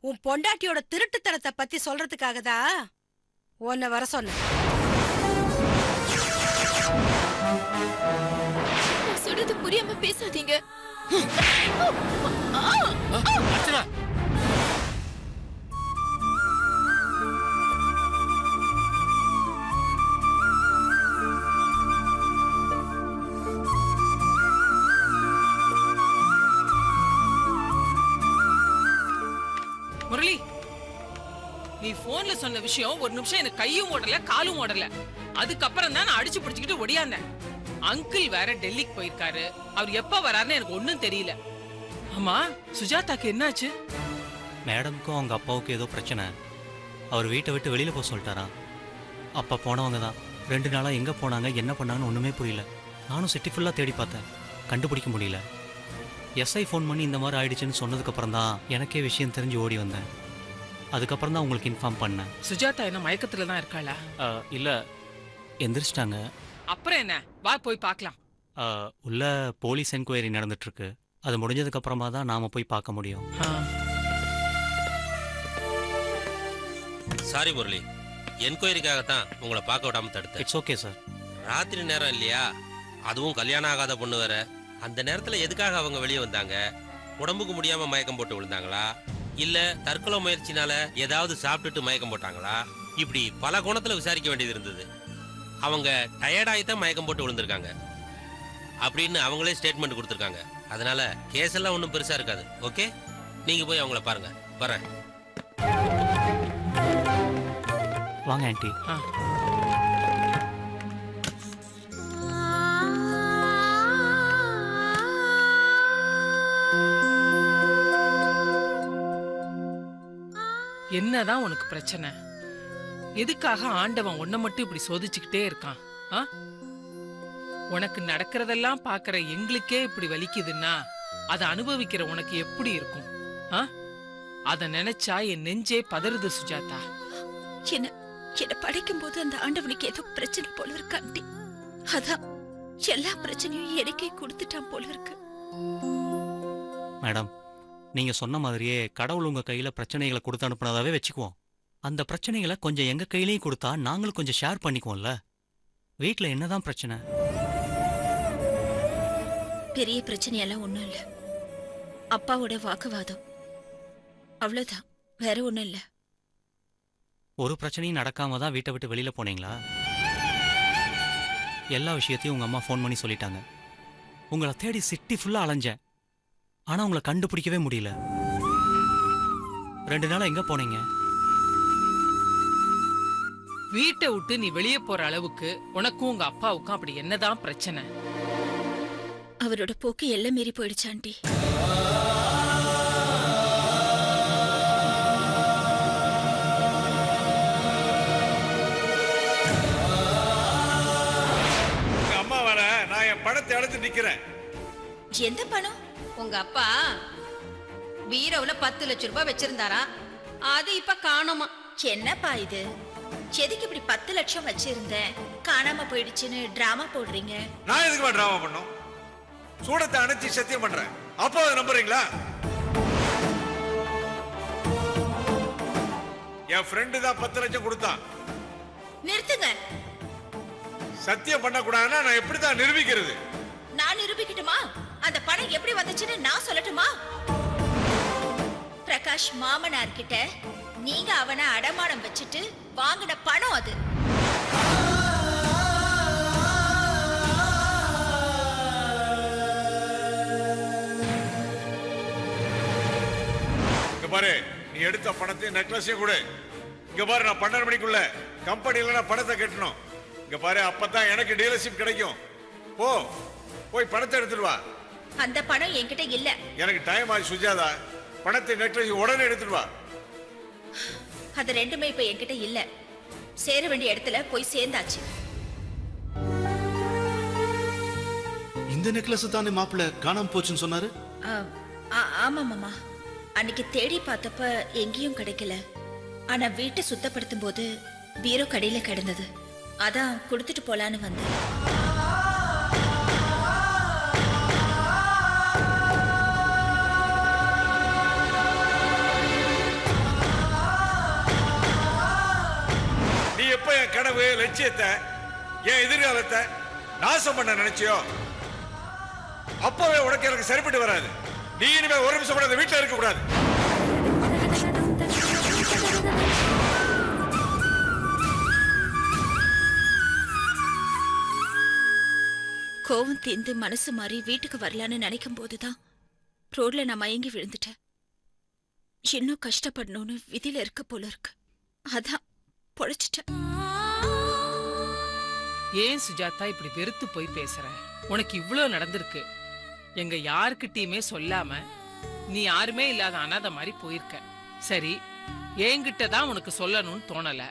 உன் பொண்டாட்டியோட திருட்டுத்தனத்தை பத்தி சொல்றதுக்காக தான் உன்னை வர சொன்ன. சொல்றது புரியாம பேசாதீங்க. முரளி, நீ போன்ல சொன்ன விஷயம் ஒரு நிமிஷம் எனக்கு கையும் ஓடல காலும் ஓடல. அதுக்கப்புறம் தான் நான் அடிச்சு பிடிச்சுக்கிட்டு ஒடியாந்தேன். அங்கிள் வேற டெல்லிக்கு போயிருக்காரு. அவர் எப்ப வராருன்னு எனக்கு ஒன்னும் தெரியல. ஆமா, சுஜாதாக்கு என்னாச்சு? மேடம்க்கும் அவங்க அப்பாவுக்கும் ஏதோ பிரச்சனை. அவர் வீட்டை விட்டு வெளியில போக சொல்லிட்டாரா. அப்பா போனவங்க தான் 2 நாளா எங்க போனாங்க என்ன பண்ணாங்கன்னு ஒண்ணுமே புரியல. நானும் சிட்டி ஃபுல்லா தேடி பார்த்தேன், கண்டுபிடிக்க முடியல. எஸ்ஐ ஃபோன் பண்ணி இந்த மாதிரி ஆயிடுச்சுன்னு சொன்னதுக்கப்புறம் தான் எனக்கே விஷயம் தெரிஞ்சு ஓடி வந்தேன். அதுக்கப்புறம் தான் உங்களுக்கு இன்ஃபார்ம் பண்ணேன். சுஜாதா என்ன மயக்கத்துல தான் இருக்காளா? இல்ல, எந்திரிச்சிட்டாங்க. அப்புறம் என்ன, வா போய் பார்க்கலாம். உள்ள போலீஸ் என்கொயரி நடந்துட்டு இருக்கு. அது முடிஞ்சதுக்கு அப்புறமா தான் நாம போய் பார்க்க முடியும். சாரி முரளி, என்கொயரிக்காகத்தான் உங்களை பார்க்க விடாம தடுத்தேன். It's okay sir. ராத்திரி நேரம் இல்லையா, அதுவும் கல்யாணம் ஆகாத பொண்ணு வேற. அந்த நேரத்துல எதுக்காக அவங்க வெளியே வந்தாங்க? உடம்புக்கு முடியாம மயக்கம் போட்டு விழுந்தாங்களா, இல்ல தற்கொலை முயற்சினால ஏதாவது சாப்பிட்டுட்டு மயக்கம் போட்டாங்களா? இப்படி பல கோணத்துல விசாரிக்க வேண்டியது இருந்தது. அவங்க டயர்டாகி தான் மயக்கம் போட்டு விழுந்திருக்காங்க அப்படின்னு அவங்களே ஸ்டேட்மெண்ட் கொடுத்துருக்காங்க. அதனால கேஸ் எல்லாம் ஒன்றும் பெருசா இருக்காது. ஓகே, நீங்க போய் அவங்கள பாருங்க. வரேன். வாங்க ஆண்டி. என்னதான் உனக்கு பிரச்சனை? எதுக்காக ஆண்டவன் உன்னை மட்டும் இப்படி சோதிச்சுக்கிட்டே இருக்கான்? உனக்கு நடக்கிறதெல்லாம் பாக்குற எங்களுக்கே இப்படி வலிக்குதுன்னா அதை அனுபவிக்கிற உனக்கு எப்படி இருக்கும்? அத நினைச்சா என் நெஞ்சே பதறுது சுஜாதா. என்ன படைக்கும் போது அந்த ஆண்டவனுக்கு ஏதோ பிரச்சனை போல இருக்கு ஆண்டி. அதான் எல்லா பிரச்சனையும் எனக்கே கொடுத்துட்டான் போல இருக்கு. மேடம், நீங்க சொன்ன மாதிரியே கடவுள் உங்க கையில பிரச்சனைகளை கொடுத்து அனுப்புனதாவே வச்சுக்குவோம். அந்த பிரச்சனைகளை கொஞ்சம் எங்க கையிலையும் கொடுத்தா நாங்களும் கொஞ்சம் ஷேர் பண்ணிக்குவோம்ல. வீட்டுல என்னதான் பிரச்சனை? பெரிய பிரச்சனையெல்லாம் ஒண்ணும் இல்ல. அப்பாவோட வாக்குவாதம், அவ்வளவுதான், வேற ஒண்ணும் இல்ல. ஒரு பிரச்சனையும் நடக்காம தான் வீட்டை விட்டு வெளியில போனீங்களா? எல்லா விஷயத்தையும் உங்க அம்மா ஃபோன் பண்ணி சொல்லிட்டாங்க. உங்களை தேடி சிட்டி ஃபுல்லா அலைஞ்சேன், ஆனா உங்களை கண்டுபிடிக்கவே முடியல. 2 நாளா எங்க போனீங்க? வீட்டை விட்டு நீ வெளியே போற அளவுக்கு உனக்கும் உங்க அப்பாவுக்கும் அப்படி என்னதான் பிரச்சனை? அவரோட போக்கு எல்லாம் மீறி போயிடுச்சு ஆண்டி. அம்மா வர நான் என் பணத்தை அடைச்சு நிக்கிறேன். எந்த பணம்? உங்க அப்பா பீரோவுல 10 லட்சம் ரூபாய் வச்சிருந்தாரா, அது இப்ப காணோமா. என்னப்பா இது? எதுக்கு இப்படி 10 லட்சம் வச்சிருந்தேன் காணாம போயிடுச்சுன்னு டிராமா போடுறீங்க? நான் எதுக்குமா டிராமா பண்ணோம்? சூடத்தை அணைச்சி சத்தியம் பண்றேன். அப்போ அதை நம்புறீங்களா? என் ஃப்ரெண்டு தான் 10 லட்சம் கொடுத்தான். நிறுத்துங்க. சத்தியம் பண்ண கூடாதுன்னா நான் எப்படிதான் நிரூபிக்கிறது? நான் நிரூபிக்கட்டுமா? அந்த பணம் எப்படி வந்துச்சுன்னு நான் சொல்லட்டுமா? பிரகாஷ் மாமனார் கிட்ட நீங்க அவனை அடமானம் வச்சுட்டு வாங்கின பணம் அது. இங்க பாரு, நீ எடுத்த பணத்தையும் நெக்லஸையும் கொடு. இங்க பாரு, நான் 12 மணிக்குள்ள கம்பெனில நான் பணத்தை கட்டணும். இங்க பாரு, அப்பதான் எனக்கு டீலர்ஷிப் கிடைக்கும். போய் பணத்தை எடுத்துட்டு வா. அந்த பணம் என்கிட்ட இல்ல. எனக்கு டைம் ஆகி சுஜாதா, பணத்தை நெக்லஸ் உடனே எடுத்துட்டு வா. அது ரெண்டுமே இப்ப என்கிட்ட இல்ல. சேர வேண்டிய இடத்துல போய் சேர்ந்தாச்சு. இந்த நெக்லஸ் தானே மாப்பிள்ள காணாம போச்சுன்னு சொன்னாரு? ஆமா மாமா, அன்னைக்கு தேடி பார்த்தப்ப எங்கேயும் கிடைக்கல. ஆனா வீட்டை சுத்தப்படுத்தும் போது பீரோ கடையில கிடந்தது. அதான் கொடுத்துட்டு போலான்னு வந்தேன். கனவு, லட்சியத்தை, என் எதிர்காலத்தை நாசம் பண்ண நினைச்சியோ அப்பவே உனக்கு எனக்கு சரிப்பட்டு வராது. நீ இனிமே ஒரு நிமிஷம் கூட அந்த வீட்டுல இருக்க கூடாது. கோவம் தீர்ந்து மனசு மாறி வீட்டுக்கு வரலான்னு நினைக்கும் போதுதான் ரோட்ல நான் மயங்கி விழுந்துட்டேன். இன்னும் கஷ்டப்படணும்னு விதியில இருக்க போல இருக்கு. அதான் பொழைச்சிட்டேன். ஏன் சுஜாதா இப்படி வெறுத்து போய் பேசுற? உனக்கு இவ்ளோ நடந்திருக்கு. எங்க யாருக்கிட்டயுமே சொல்லாம நீ யாருமே இல்லாத அனாதை மாதிரி போயிருக்க. சரி, என்கிட்ட தான் உனக்கு சொல்லணும்னு தோணல,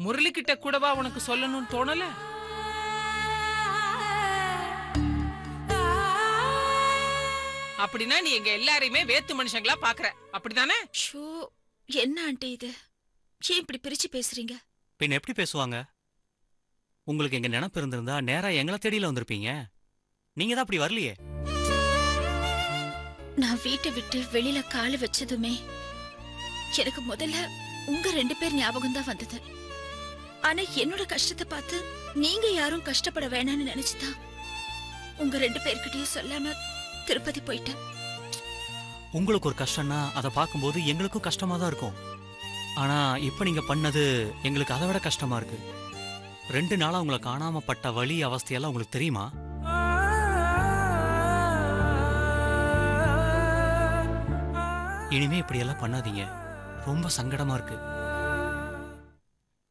முரளி கிட்ட கூடவா உனக்கு சொல்லணும்னு தோணல? அப்படின்னா நீ எங்க எல்லாரையுமே வேத்து மனுஷங்களா பாக்குற, அப்படிதானே? ஷோ, என்ன ஆண்டி இது? ஏன் இப்படி பிரிச்சு பேசுறீங்க? பின் எப்படி பேசுவாங்க? உங்களுக்கு எங்க நினைப்பு இருந்திருந்தா நேரா எங்களை தேடியில வந்திருப்பீங்க. நீங்க தான் அப்படி வரலையே. நான் வீட்டை விட்டு வெளியில காலு வச்சதுமே எனக்கு முதல்ல உங்க 2 பேர் ஞாபகம் தான் வந்தது. ஆனா என்னோட கஷ்டத்தை பார்த்து நீங்க யாரும் கஷ்டப்பட வேணாம்னு நினைச்சுதான் உங்க 2 பேர்கிட்டயும் சொல்லாம திருப்பதி போயிட்டேன். உங்களுக்கு ஒரு கஷ்டம்னா அதை பார்க்கும்போது எங்களுக்கும் கஷ்டமா தான் இருக்கும். ஆனா இப்ப நீங்க பண்ணது எங்களுக்கு அதை விட கஷ்டமா இருக்கு. 2 நாளா உங்களை காணாம பட்ட வலி அவஸ்தையெல்லாம் உங்களுக்கு தெரியுமா? இனிமே இப்படி எல்லாம் பண்ணாதீங்க. ரொம்ப சங்கடமா இருக்கு.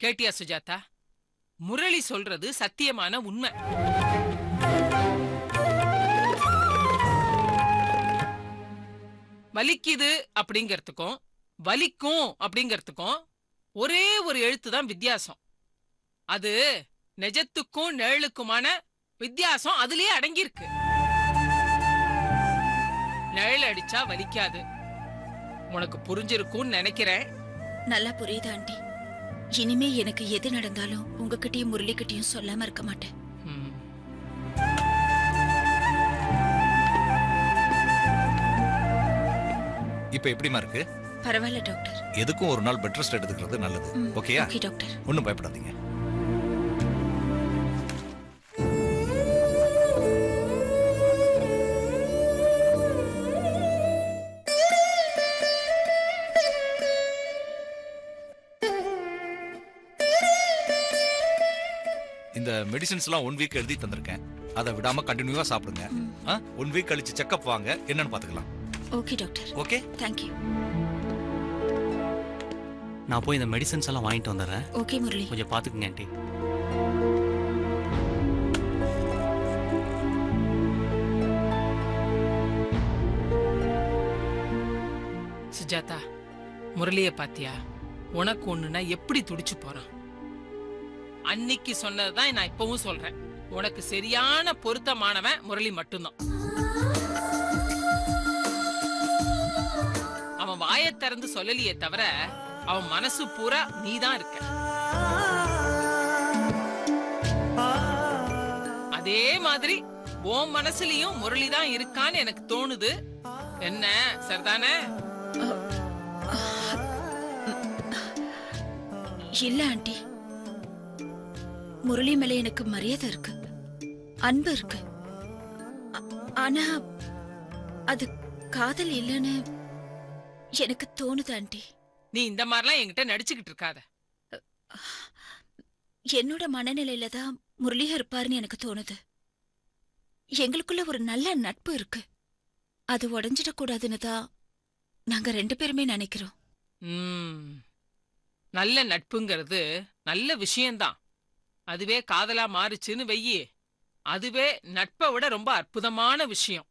கேட்டியா சுஜாதா? முரளி சொல்றது சத்தியமான உண்மை. வலிக்குது அப்படிங்கறதுக்கும் வலிக்கும் அப்படிங்கறதுக்கும் ஒரே ஒரு எழுத்து தான் வித்தியாசம். அது நிஜத்துக்கும் நிழலுக்குமான வித்தியாசம் அதுலயே அடங்கியிருக்கு. நிழல் அடிச்சா வலிக்காது. உனக்கு புரிஞ்சிருக்கும்னு நினைக்கிறேன். நல்லா புரியுது ஆண்டி. இனிமே எனக்கு எது நடந்தாலும் உங்ககிட்டயும் முரளிக்கிட்டயும் சொல்லாம இருக்க மாட்டேன். இப்ப எப்படிமா இருக்கு? பரவாயில்ல டாக்டர். எதுக்கும் ஒரு நாள் பெட் ரெஸ்ட் எடுத்துக்கிறது நல்லது. ஓகேயா? Okay doctor. ஒன்னும் பயப்படாதீங்க. இந்த மெடிசின்ஸ் எல்லாம் 1 வீக் எழுதி தந்திருக்கேன். அதை விடாம கண்டினியூவா சாப்பிடுங்க. 1 வீக் கழிச்சு செக்அப் வாங்க, என்னன்னு பாத்துக்கலாம். Okay doctor. Okay, thank you. நான் போய் இந்த மெடிசன்ஸ் எல்லாம் வாங்கிட்டு வந்துடுறேன். ஓகே முரளி. கொஞ்சம் பாத்துக்குங்க ஆண்டி. சுஜாதா, முரளிய பாத்தியா? உனக்கு ஒண்ணுனா எப்படி துடிச்சு போறான். அன்னைக்கு சொன்னதுதான் நான் இப்பவும் சொல்றேன். உனக்கு சரியான பொருத்தமானவன் முரளி மட்டும்தான். அவன் வாயை திறந்து சொல்லலையே தவிர அவன் மனசு பூரா நீதான் இருக்க. அதே மாதிரி உன் மனசுலயும் முரளிதான் இருக்கான்னு எனக்கு தோணுது. என்ன சரிதானே? இல்ல ஆண்டி, முரளி மேல எனக்கு மரியாதை இருக்கு, அன்பு இருக்கு. ஆனா அது காதல் இல்லைன்னு எனக்கு தோணுது ஆண்டி. நீ இந்த மாதிரிலாம் என்கிட்ட நடிச்சுக்கிட்டு இருக்காத. என்னோட மனநிலையில தான் முரளியா இருப்பாருன்னு எனக்கு தோணுது. எங்களுக்குள்ள ஒரு நல்ல நட்பு இருக்கு. அது உடைஞ்சிடக்கூடாதுன்னு தான் நாங்க 2 பேருமே நினைக்கிறோம். நல்ல நட்புங்கிறது நல்ல விஷயம்தான். அதுவே காதலா மாறுச்சுன்னு வெய்யி, அதுவே நட்பை விட ரொம்ப அற்புதமான விஷயம்.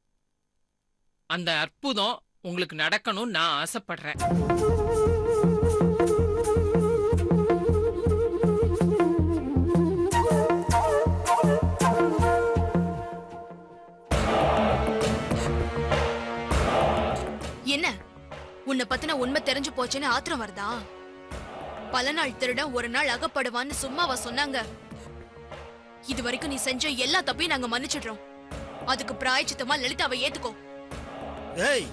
அந்த அற்புதம் உங்களுக்கு நடக்கணும்னு நான் ஆசைப்படுறேன். என்ன உன்னை பத்தின உண்மை தெரிஞ்சு போச்சுன்னு ஆத்திரம் வருதா? பல நாள் திருடன் ஒரு நாள் அகப்படுவான்னு சும்மாவா சொன்னாங்க? இது வரைக்கும் நீ செஞ்ச எல்லா தப்பையும் நாங்க மன்னிச்சிடுறோம். அதுக்கு பிராயச்சித்தமா லலிதாவை ஏத்துக்கோ. ஏய்,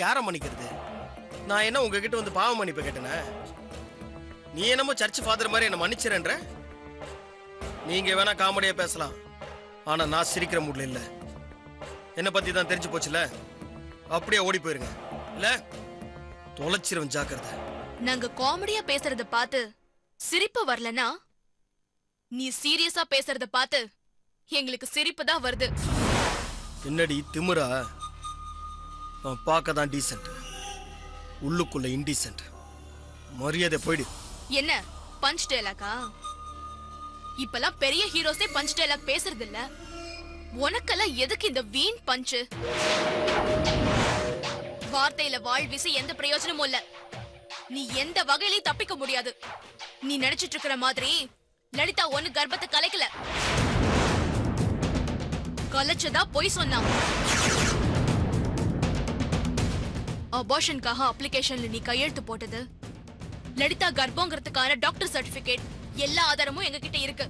யார மன்னிக்கிறது? நான் என்ன உங்ககிட்ட வந்து பாவ மன்னிப்பு கேட்டேன? நீ என்னமோ சர்ச் ஃபாதர் மாதிரி என்ன மன்னிச்சிரன்ற. நீங்க வேணா காமெடியா பேசலாம், ஆனா நான் சிரிக்கிற மூட்ல இல்ல. என்ன பத்தி தான் தெரிஞ்சு போச்சுல, அப்படியே ஓடி போயிருங்க, இல்ல தொலைச்சிருவன், ஜாக்கிரதை. நாங்க காமெடியா பேசுறத பார்த்து சிரிப்பு வரலனா, நீ சீரியஸா பேசுறத பார்த்து எங்களுக்கு சிரிப்பு தான் வருது. என்னடி திமிரா? அவன் பார்க்க தான் டீசென்ட், உள்ளுக்குள்ள இன்டீசென்ட். மரியாதை போயிடு. என்ன பஞ்ச் டயலாக்கா? இப்பெல்லாம் பெரிய ஹீரோஸே பஞ்ச் டயலாக் பேசுறது இல்ல. உனக்கெல்லாம் எதுக்கு இந்த வீண் பஞ்சு? வார்த்தையில வாழ் வீசி எந்த பிரயோஜனமும் இல்ல. நீ எந்த வகையிலையும் தப்பிக்க முடியாது. நீ நினைச்சிட்டு இருக்கிற மாதிரி லலிதா ஒன்னு கர்ப்பத்தை கலைக்கல, கலைச்சதா பொய் சொன்னா. அபார்ஷனுக்காக அப்ளிகேஷன்ல நீ கையெழுத்து போட்டது, லலிதா கர்ப்பங்கிறதுக்கான டாக்டர் சர்டிபிகேட், எல்லா ஆதாரமும் எங்க கிட்ட இருக்கு.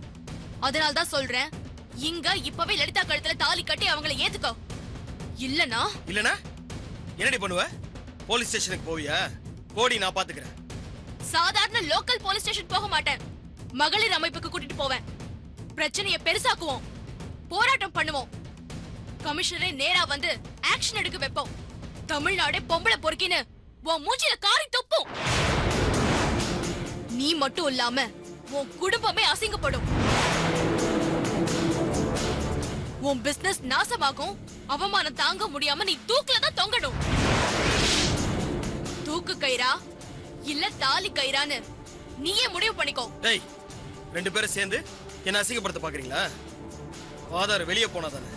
அதனால தான் சொல்றேன், இங்க இப்பவே லலிதா கழுத்துல தாலி கட்டி அவங்கள ஏத்துக்கோ. இல்லனா என்னடி பண்ணுவ? போலீஸ் ஸ்டேஷனுக்கு போவியா? போடி, நான் பாத்துக்கிறேன். சாதாரண லோக்கல் போலீஸ் ஸ்டேஷன் போக மாட்டேன், மகளிர் அமைப்புக்கு கூட்டிட்டு போவேன். பிரச்சனையை பெருசாக்குவோம், போராட்டம் பண்ணுவோம், கமிஷனரே நேரா வந்து ஆக்ஷன் எடுக்க வைப்போம். தமிழ்நாடே பொம்பளை பொறுக்கின்னு உன் மூஞ்சில காரி துப்பும். நீ மட்டும் இல்லாம உன் குடும்பமே அசிங்கப்படும். உன் பிசினஸ் நாசமாகும். அவமானம் தாங்க முடியாம நீ தூக்குல தான் தொங்கணும். தூக்கு கயிறா இல்ல தாலி கயிறான்னு நீயே முடிவு பண்ணிக்கோ. டேய், ரெண்டு பேரும் சேர்ந்து என்ன அசிங்கப்படுத்த பாக்குறீங்களா? ஆதார் வெளியே போனாதானே.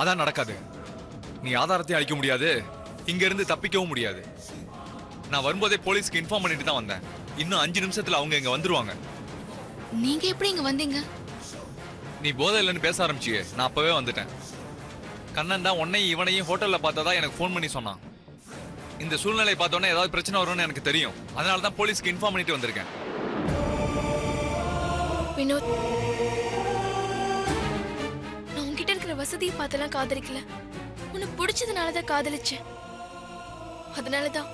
அதான் நடக்காது. நீ ஆதாரத்தையும் அழிக்க முடியாது, இங்க இருந்து தப்பிக்கவும் முடியாது. நான் வரும்போதே போலீஸ்க்கு இன்ஃபார்ம் பண்ணிட்டு தான் வந்தேன். இன்னும் 5 நிமிஷத்துல அவங்க இங்க வந்துருவாங்க. நீங்க எப்படி இங்க வந்தீங்க? நீ போதை இல்லைன்னு பேச ஆரம்பிச்சியே, நான் அப்பவே வந்துட்டேன். கண்ணன் தான் உன்னையும் இவனையும் ஹோட்டல்ல பார்த்ததா எனக்கு ஃபோன் பண்ணி சொன்னான். இந்த சூழ்நிலை பார்த்தோன்னே ஏதாவது பிரச்சனை வரும்னு எனக்கு தெரியும். அதனால தான் போலீஸ்க்கு இன்ஃபார்ம் பண்ணிட்டு வந்திருக்கேன். வினோத், நான் உன்கிட்ட இருக்கிற வசதியை பார்த்தெல்லாம் காதலிக்கல. உனக்கு பிடிச்சதுனாலதான் காதலிச்சேன். அதனாலதான்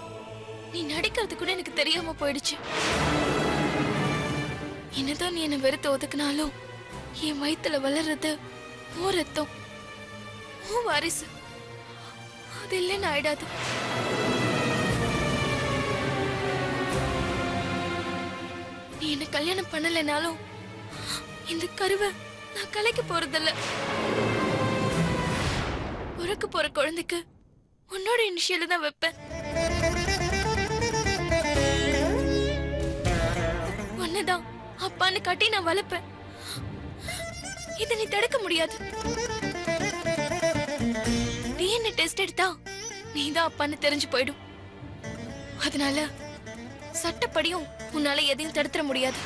நீ நடிக்கிறது கூட எனக்கு தெரியாம போயிடுச்சு. என்னதான் நீ என்ன வெறுத்து ஒதுக்குனாலும் என் வயித்துல வளர்றது ஓ ரத்தம், ஓ வாரிசு. அது இல்லைன்னு ஆயிடாது. நீ என்ன கல்யாணம் பண்ணலைனாலும் இந்த கருவை நான் கலைக்க போறதில்ல. பிறக்க போற குழந்தைக்கு உன்னோட இனிஷியல தான் வைப்பேன். உன்னதான் அப்பான்னு காட்டி நான் வளர்ப்பேன். இதை நீ தடுக்க முடியாது. டிஎன்ஏ டெஸ்ட் எடுத்தா நீதான் அப்பான்னு தெரிஞ்சு போயிடும். அதனால சட்டப்படியும் உன்னால எதையும் தடுத்துட முடியாது.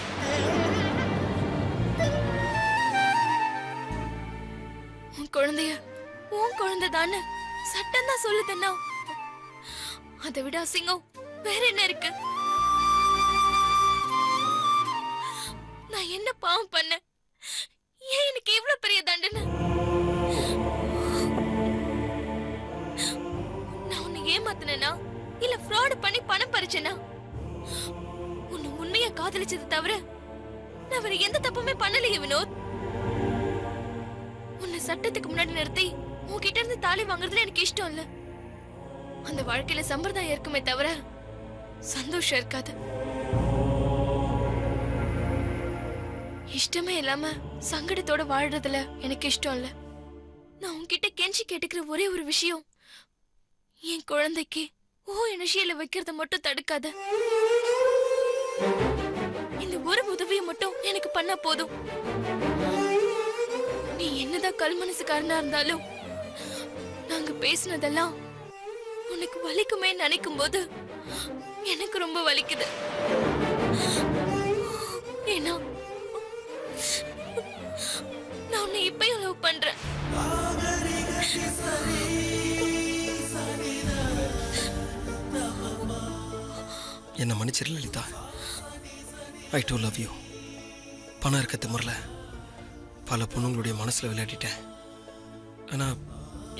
உன் குழந்தைய உன் குழந்தைதான்னு சட்டம் தான் சொல்லுதுன்னா அதை விட அசிங்கம் வேற என்ன இருக்கு? நான் என்ன பாவம் பண்ண? ஏன் எனக்கு இவ்வளவு பெரிய தண்டனை? நான் உன்னை ஏமாத்தினா இல்ல ஃப்ராட் பண்ணி பணம் பறிச்சேனா? உன்னை உண்மையா காதலிச்சது தவிர நான் வேற எந்த தப்புமே பண்ணலையே வினோத். உன்னை சட்டத்துக்கு முன்னாடி நிறுத்தி உன்கிட்ட இருந்து தாலி வாங்குறதுல எனக்கு இஷ்டம் இல்ல. அந்த வாழ்க்கையில சம்பிரதாயம் இருக்குமே தவிர சந்தோஷம் இருக்காது. இஷ்டமே இல்லாம சங்கடத்தோட வாழ்றதுல எனக்கு இஷ்டம் இல்ல. நான் உன்கிட்ட கெஞ்சி கேட்டுக்கிற ஒரே ஒரு விஷயம், என் குழந்தைக்கு ஓ இனிஷியல வைக்கிறத மட்டும் தடுக்காத. இந்த ஒரு உதவியை மட்டும் எனக்கு பண்ணா போதும். நீ என்னதான் கல் மனசுக்காரனா இருந்தாலும் நாங்க பேசினதெல்லாம் உனக்கு வலிக்குமே நினைக்கும் போது எனக்கு ரொம்ப வலிக்குது. ஏன்னா நான் உன்னை இப்பயும் லவ் பண்றேன். என்ன மன்னிச்சிரு லலிதா. ஐ டு லவ் யூ. பணம் இருக்க திமிரல பல பொண்ணுங்களுடைய மனசுல விளையாடிட்டேன். ஆனா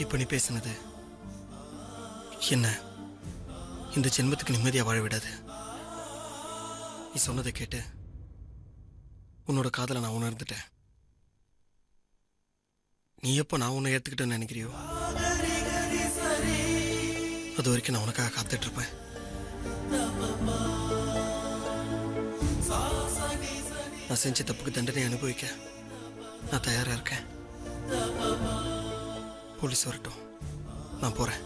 இப்ப நீ பேசினது என்ன இந்த ஜென்மத்துக்கு நிம்மதியா வாழ விடாது. நீ சொன்னதை கேட்டு உன்னோட காதலை நான் உணர்ந்துட்டேன். நீ எப்ப நான் உன்னை ஏத்துக்கிட்டேன்னு நினைக்கிறியோ அது வரைக்கும் நான் உனக்காக காத்துட்டு இருப்பேன். நான் செஞ்ச தப்புக்கு தண்டனை அனுபவிக்க நான் தயாரா இருக்கேன். போலீஸ் வரட்டும், நான் போறேன்.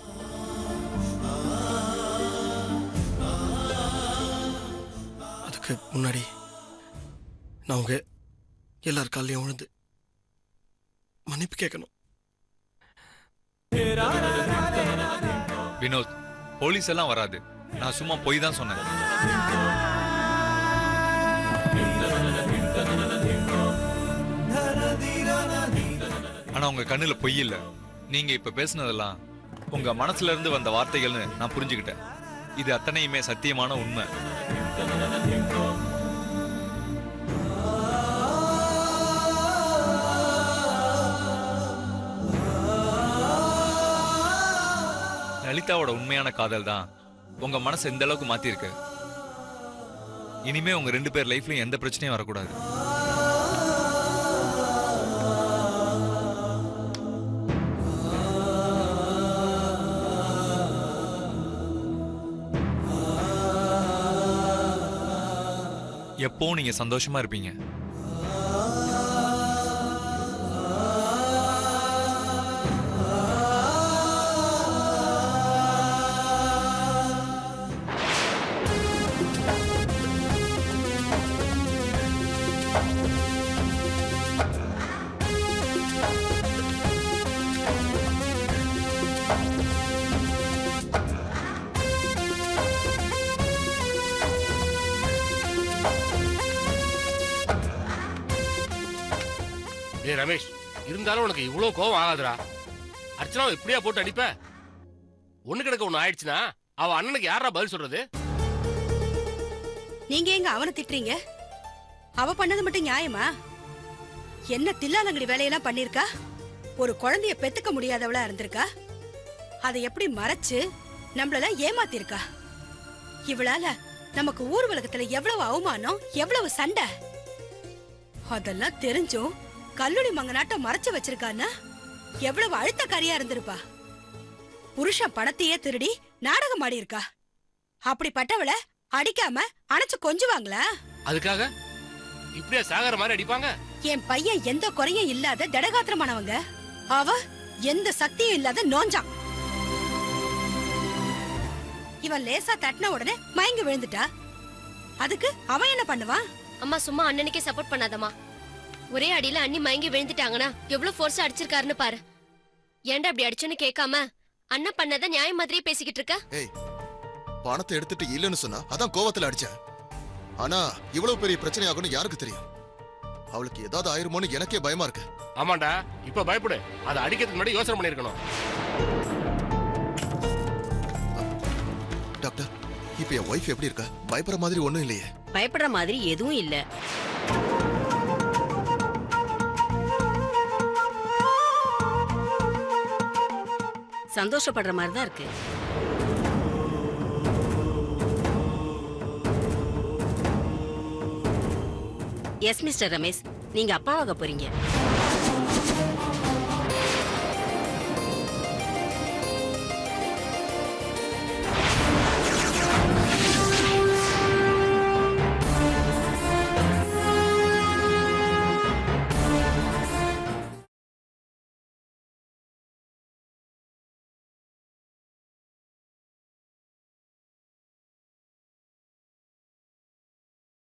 அதுக்கு முன்னாடி நான் உங்க எல்லார் காலையும் விழுந்து மன்னிப்பு கேட்கணும். வினோத், போலீஸ் எல்லாம் வராது. நான் சும்மா போய் தான் சொன்னேன். ஆனா உங்க கண்ணுல பொய் இல்ல. நீங்க இப்ப பேசுனதெல்லாம் உங்க மனசுல இருந்து வந்த வார்த்தைகள்னு நான் புரிஞ்சுக்கிட்டேன். இது அத்தனையுமே சத்தியமான உண்மை. லலிதாவோட உண்மையான காதல் தான் உங்க மனசை இந்த அளவுக்கு மாத்திருக்கு. இனிமே உங்க 2 பேர் லைஃப்லயும் எந்த பிரச்சனையும் வரக்கூடாது. எப்பவும் நீங்க சந்தோஷமா இருப்பீங்க. டேய் ரமேஷ், இருந்தாலும் உனக்கு இவ்வளவு கோவம் ஆகாதுடா. அர்ச்சனாவை இப்படியா போட்டு அடிப்ப? ஒண்ணு கிடக்க ஒண்ணு ஆயிடுச்சுன்னா அவ அண்ணனுக்கு யாரா பதில் சொல்றது? நீங்க எங்க அவனை திட்டுறீங்க? அவ பண்ணது மட்டும் நியாயமா? என்ன தில்லாலங்கடி வேலையெல்லாம் பண்ணிருக்கா? ஒரு குழந்தைய பெத்துக்க முடியாதவளா இருந்திருக்கா. அதை எப்படி மறைச்சு நம்மளெல்லாம் ஏமாத்திருக்கா. இவளால நமக்கு ஊர் உலகத்துல எவ்வளவு அவமானம், எவ்வளவு சண்டை. அதெல்லாம் தெரிஞ்சும் கல்லூரி மங்கனாட்டம் மறைச்சு வச்சிருக்கான்னா எவ்வளவு அழுத்தக்காரியா இருந்திருப்பா. புருஷன் பணத்தையே திருடி நாடகம் ஆடி இருக்கா. அப்படிப்பட்டவளை அடிக்காம அணைச்சு கொஞ்சுவாங்களா? அதுக்காக இப்படியா சாகர மாதிரி அடிப்பாங்க? என் பையன் எந்த குறையும் இல்லாத திடகாத்திரமானவங்க. அவ எந்த சக்தியும் இல்லாத நோஞ்சான். இவன் லேசா தட்டின உடனே மயங்கி விழுந்துட்டா. அதுக்கு அவன் என்ன பண்ணுவான்? அம்மா சும்மா அண்ணனுக்கே சப்போர்ட் பண்ணாதம்மா. ஒரே அடியில அண்ணி மயங்கி விழுந்துட்டாங்கன்னா எவ்வளவு ஃபோர்ஸா அடிச்சிருக்காருன்னு பாரு. ஏன்டா அப்படி அடிச்சோன்னு கேட்காம அண்ணன் பண்ணத நியாயம் மாதிரியே பேசிக்கிட்டு இருக்க? ஏய், பணத்தை எடுத்துட்டு இல்லன்னு சொன்னா அதான் கோவத்துல அடிச்சேன். ஆனா இவ்வளவு பெரிய பிரச்சனை ஆகும்னு யாருக்கு தெரியும்? அவளுக்கு ஏதாவது ஆயிருமோன்னு எனக்கே பயமா இருக்கு. ஆமாண்டா, இப்ப பயப்படு. அதை அடிக்கிறதுக்கு முன்னாடி யோசனை பண்ணிருக்கணும். டாக்டர், இப்ப என் ஒய்ஃப் எப்படி இருக்கா? பயப்படுற மாதிரி ஒண்ணும் இல்லையே? பயப்படுற மாதிரி எதுவும் இல்ல. சந்தோஷப்படுற மாதிரி தான் இருக்கு. எஸ் மிஸ்டர் ரமேஷ், நீங்க அப்பாவாக போறீங்க.